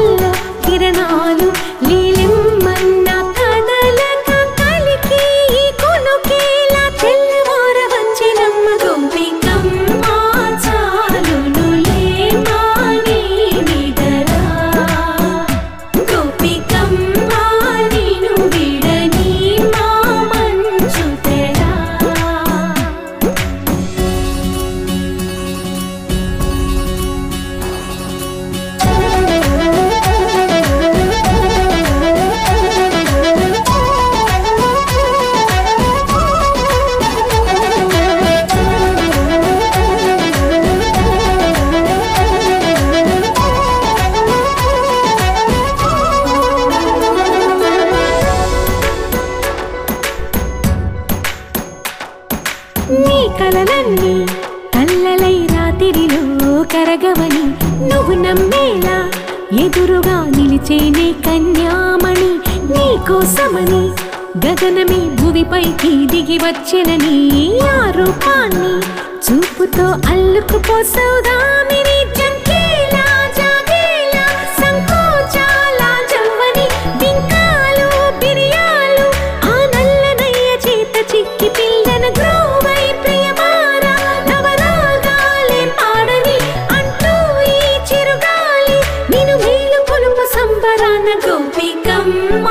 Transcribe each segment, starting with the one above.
కళ్ళల్లో కిరణాలు లీలిమ్మన్న కదలక కలికి ఈ కొనుకేలా తెల్లవార వచ్చినమ్మ గోపికమ్మ చాలునులే మాని నిదరా గోపికమ్మ నిను విడని మా మంచు తెరా నీ కలలన్నీ కల్లలై రాత్రిలో కరగవని నువ్వు నమ్మేలా ఎదురుగా నిలిచేనే కన్యామణి నీకోసమని గగనమే భువిపైకి దిగి వచ్చెనని ఆ రూపాన్ని చూపుతో అల్లుకుపోసౌదామిని జంకేలా జాగేలా సంకోచాల జవ్వని బింకాలు బిరియాలు ఆ నల్లనయ్య చేత చిక్కి పిల్లన గ్రోవై ప్రియమారా నవరాగాలే పాడని అంటూ ఈ చిరుగాలి నిను మేలు కొలుపు సంబరాన గోపికమ్మ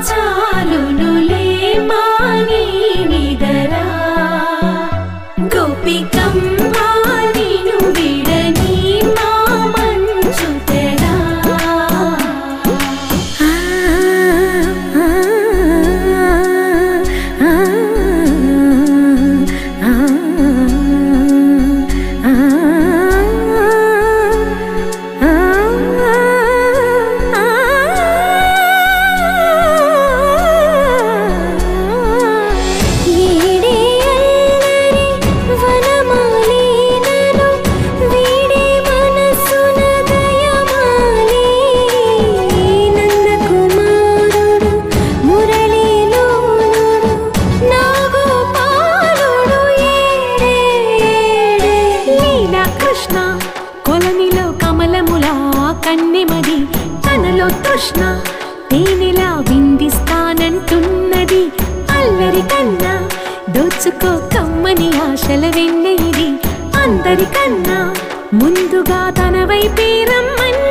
చాలునులే మాని నిదరా గోపికమ్మ నిను విడని మా మంచు తెరా కొలనిలో కమలములా కన్నెమది తనలో తృష్ణ తేనెలా విందిస్తానంటున్నది అల్లరి కన్నా దోచుకో కమ్మని ఆశల వెన్నె ఇది అందరికన్నా ముందుగా తన వైపే రమ్మని